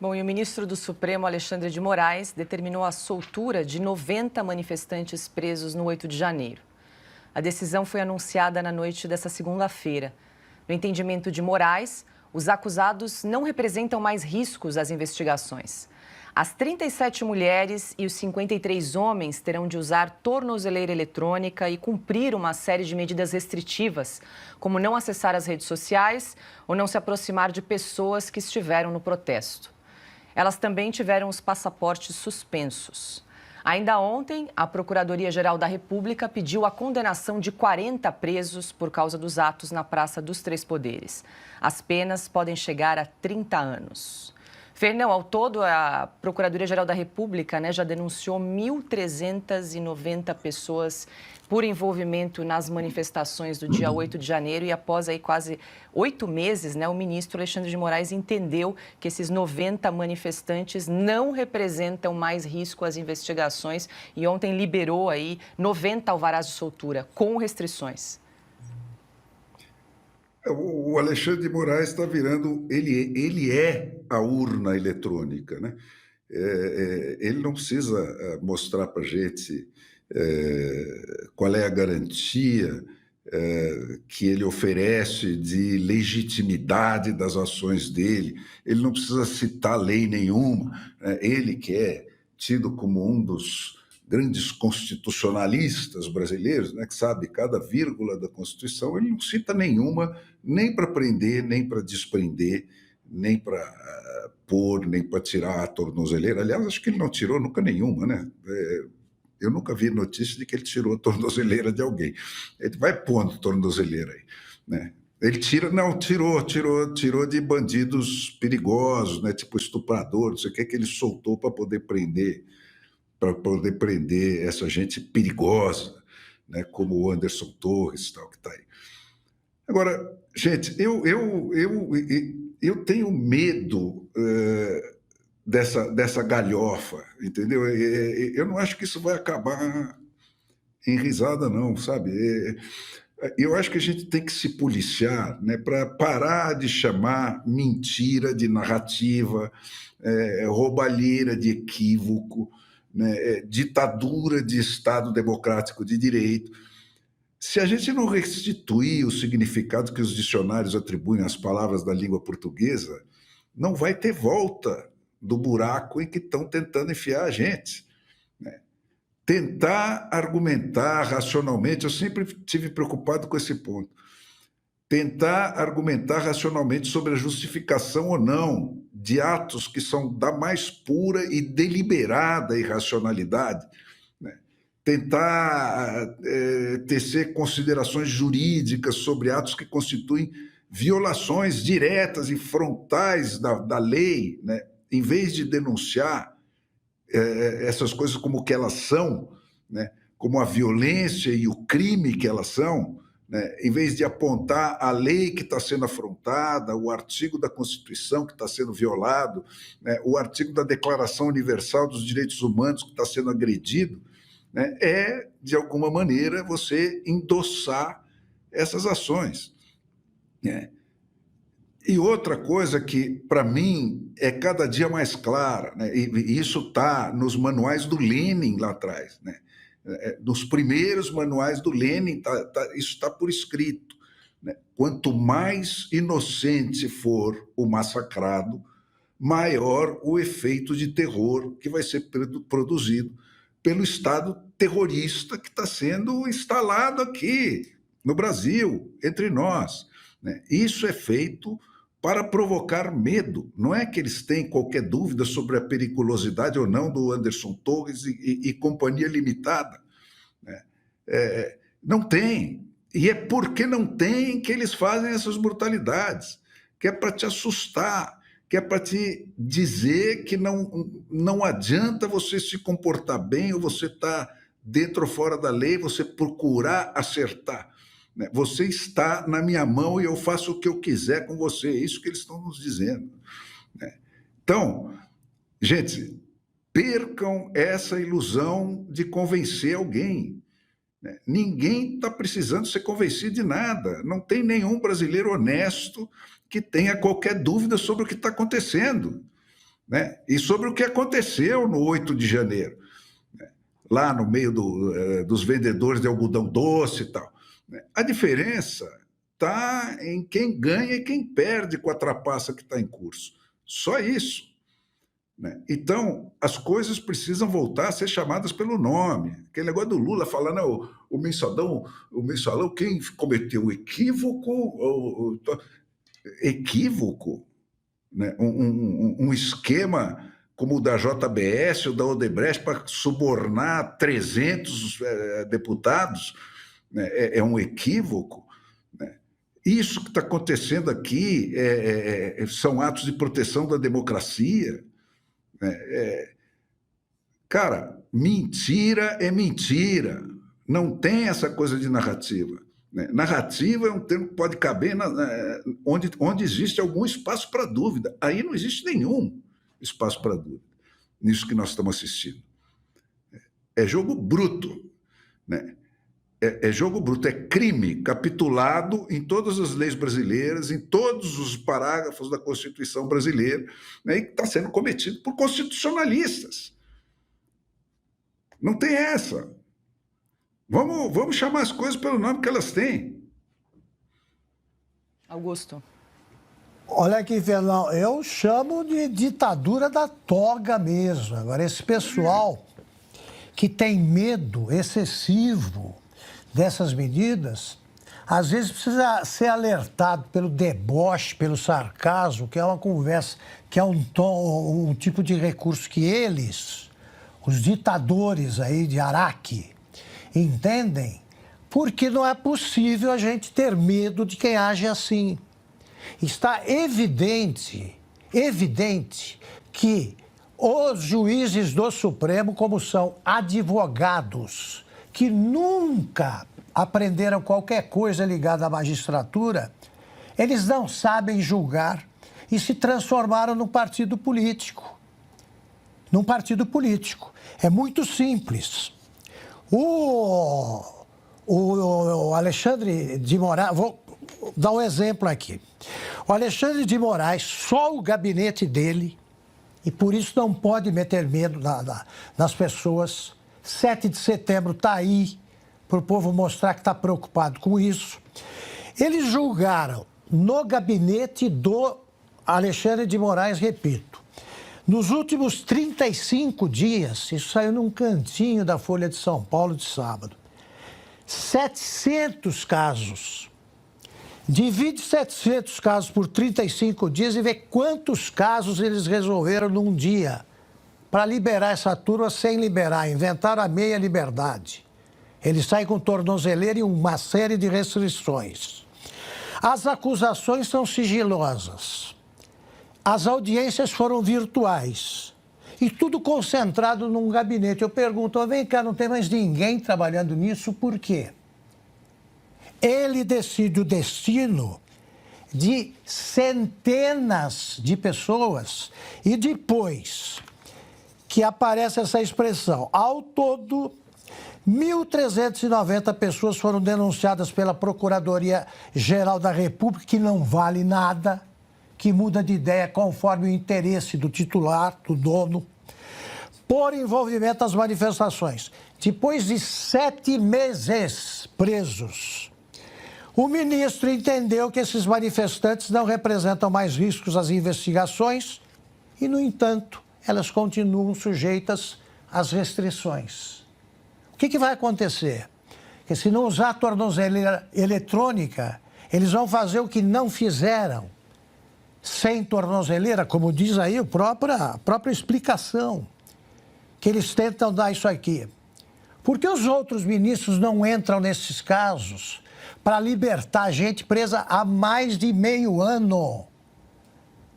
Bom, e o ministro do Supremo, Alexandre de Moraes, determinou a soltura de 90 manifestantes presos no 8 de janeiro. A decisão foi anunciada na noite dessa segunda-feira. No entendimento de Moraes, os acusados não representam mais riscos às investigações. As 37 mulheres e os 53 homens terão de usar tornozeleira eletrônica e cumprir uma série de medidas restritivas, como não acessar as redes sociais ou não se aproximar de pessoas que estiveram no protesto. Elas também tiveram os passaportes suspensos. Ainda ontem, a Procuradoria-Geral da República pediu a condenação de 40 presos por causa dos atos na Praça dos Três Poderes. As penas podem chegar a 30 anos. Fernão, ao todo, a Procuradoria-Geral da República já denunciou 1.390 pessoas por envolvimento nas manifestações do dia 8 de janeiro e após aí quase 8 meses, o ministro Alexandre de Moraes entendeu que esses 90 manifestantes não representam mais risco às investigações e ontem liberou aí 90 alvarás de soltura com restrições. O Alexandre de Moraes está virando, ele é a urna eletrônica, né? Ele não precisa mostrar para a gente qual é a garantia que ele oferece de legitimidade das ações dele. Ele não precisa citar lei nenhuma. Ele que é tido como um dos grandes constitucionalistas brasileiros, que sabe cada vírgula da Constituição, ele não cita nenhuma, nem para prender, nem para desprender, nem para pôr, nem para tirar a tornozeleira. Aliás, acho que ele não tirou nunca nenhuma, né? Eu nunca vi notícia de que ele tirou a tornozeleira de alguém. Ele vai pondo tornozeleira aí, né? Ele tirou de bandidos perigosos, né? Tipo estuprador, não sei o que ele soltou para poder prender essa gente perigosa, né, como o Anderson Torres, tal, que está aí. Agora, gente, eu tenho medo dessa galhofa, entendeu? Eu não acho que isso vai acabar em risada, não, sabe? Eu acho que a gente tem que se policiar, né, para parar de chamar mentira de narrativa, roubalheira de equívoco, né, ditadura de Estado democrático de direito. Se a gente não restituir o significado que os dicionários atribuem às palavras da língua portuguesa, não vai ter volta do buraco em que estão tentando enfiar a gente, né? Tentar argumentar racionalmente, eu sempre tive preocupado com esse ponto. Tentar argumentar racionalmente sobre a justificação ou não de atos que são da mais pura e deliberada irracionalidade, né? Tentar tecer considerações jurídicas sobre atos que constituem violações diretas e frontais da lei, né? Em vez de denunciar essas coisas como que elas são, né? Como a violência e o crime que elas são, né? Em vez de apontar a lei que está sendo afrontada, o artigo da Constituição que está sendo violado, né? O artigo da Declaração Universal dos Direitos Humanos que está sendo agredido, né? De alguma maneira, você endossar essas ações, né? E outra coisa que, para mim, é cada dia mais clara, né? E isso está nos manuais do Lenin lá atrás, né? Nos primeiros manuais do Lenin, isso está por escrito, né? Quanto mais inocente for o massacrado, maior o efeito de terror que vai ser produzido pelo Estado terrorista que está sendo instalado aqui no Brasil, entre nós, né? Isso é feito para provocar medo. Não é que eles têm qualquer dúvida sobre a periculosidade ou não do Anderson Torres e Companhia Limitada, né? Não tem. E é porque não tem que eles fazem essas brutalidades, que é para te assustar, que é para te dizer que não adianta você se comportar bem ou você estar dentro ou fora da lei, você procurar acertar. Você está na minha mão e eu faço o que eu quiser com você. É isso que eles estão nos dizendo, né? Então, gente, percam essa ilusão de convencer alguém, né? Ninguém está precisando ser convencido de nada. Não tem nenhum brasileiro honesto que tenha qualquer dúvida sobre o que está acontecendo, né? E sobre o que aconteceu no 8 de janeiro, né? Lá no meio dos vendedores de algodão doce e tal. Né? A diferença está em quem ganha e quem perde com a trapaça que está em curso. Só isso. Né? Então, as coisas precisam voltar a ser chamadas pelo nome. Aquele negócio do Lula falando, o mensalão, quem cometeu o equívoco, equívoco, né? Um esquema como o da JBS ou da Odebrecht para subornar 300 deputados, né? É um equívoco. Né? Isso que está acontecendo aqui são atos de proteção da democracia. Cara, mentira é mentira. Não tem essa coisa de narrativa. Né? Narrativa é um termo que pode caber onde existe algum espaço para dúvida. Aí não existe nenhum espaço para dúvida nisso que nós estamos assistindo. É jogo bruto. Né? É jogo bruto, é crime capitulado em todas as leis brasileiras, em todos os parágrafos da Constituição brasileira, né, e que está sendo cometido por constitucionalistas. Não tem essa. Vamos chamar as coisas pelo nome que elas têm. Augusto. Olha aqui, Fernão, eu chamo de ditadura da toga mesmo. Agora, esse pessoal que tem medo excessivo dessas medidas, às vezes precisa ser alertado pelo deboche, pelo sarcasmo, que é uma conversa, que é um tipo de recurso que eles, os ditadores aí de Araque, entendem, porque não é possível a gente ter medo de quem age assim. Está evidente que os juízes do Supremo, como são advogados que nunca aprenderam qualquer coisa ligada à magistratura, eles não sabem julgar e se transformaram num partido político. Num partido político. É muito simples. O Alexandre de Moraes, vou dar um exemplo aqui. O Alexandre de Moraes, só o gabinete dele, e por isso não pode meter medo nas pessoas. 7 de setembro está aí, para o povo mostrar que está preocupado com isso. Eles julgaram no gabinete do Alexandre de Moraes, repito, nos últimos 35 dias, isso saiu num cantinho da Folha de São Paulo de sábado, 700 casos. Divide 700 casos por 35 dias e vê quantos casos eles resolveram num dia para liberar essa turma sem liberar. Inventaram a meia liberdade. Eles saem com tornozeleira e uma série de restrições. As acusações são sigilosas. As audiências foram virtuais. E tudo concentrado num gabinete. Eu pergunto, vem cá, não tem mais ninguém trabalhando nisso, por quê? Ele decide o destino de centenas de pessoas e depois que aparece essa expressão, ao todo, 1.390 pessoas foram denunciadas pela Procuradoria-Geral da República, que não vale nada, que muda de ideia conforme o interesse do titular, do dono, por envolvimento nas manifestações. Depois de 7 meses presos, o ministro entendeu que esses manifestantes não representam mais riscos às investigações e, no entanto, elas continuam sujeitas às restrições. O que vai acontecer? Que se não usar a tornozeleira eletrônica, eles vão fazer o que não fizeram sem tornozeleira, como diz aí a própria explicação, que eles tentam dar isso aqui. Por que os outros ministros não entram nesses casos para libertar gente presa há mais de meio ano?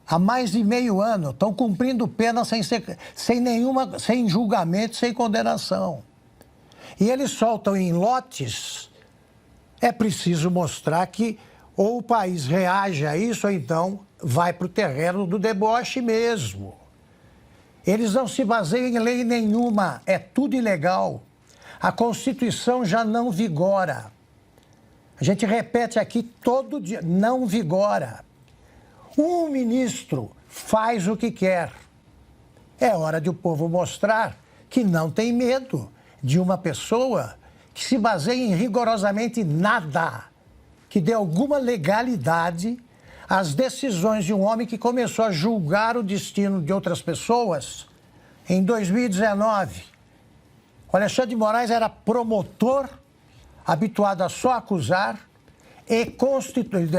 Há mais de meio ano. Estão cumprindo pena sem julgamento, sem condenação. E eles soltam em lotes. É preciso mostrar que ou o país reage a isso, ou então vai para o terreno do deboche mesmo. Eles não se baseiam em lei nenhuma, é tudo ilegal. A Constituição já não vigora. A gente repete aqui todo dia, não vigora. Um ministro faz o que quer. É hora de o povo mostrar que não tem medo de uma pessoa que se baseia em rigorosamente nada, que dê alguma legalidade às decisões de um homem que começou a julgar o destino de outras pessoas em 2019. O Alexandre de Moraes era promotor, habituado a só acusar, e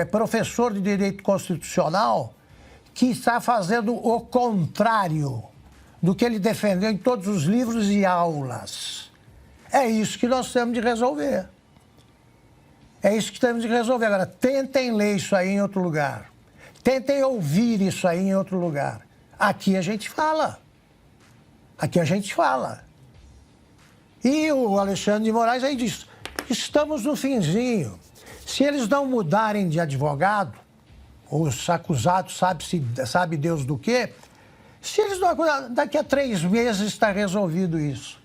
professor de direito constitucional, que está fazendo o contrário do que ele defendeu em todos os livros e aulas. É isso que nós temos de resolver. É isso que temos de resolver. Agora, tentem ler isso aí em outro lugar. Tentem ouvir isso aí em outro lugar. Aqui a gente fala. Aqui a gente fala. E o Alexandre de Moraes aí diz, estamos no finzinho. Se eles não mudarem de advogado, os acusados, sabe Deus do quê, se eles não acusarem, daqui a 3 meses está resolvido isso.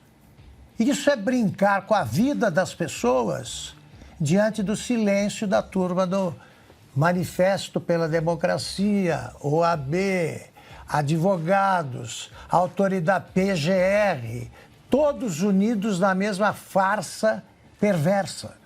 Isso é brincar com a vida das pessoas diante do silêncio da turma do Manifesto pela Democracia, OAB, advogados, autoridade PGR, todos unidos na mesma farsa perversa.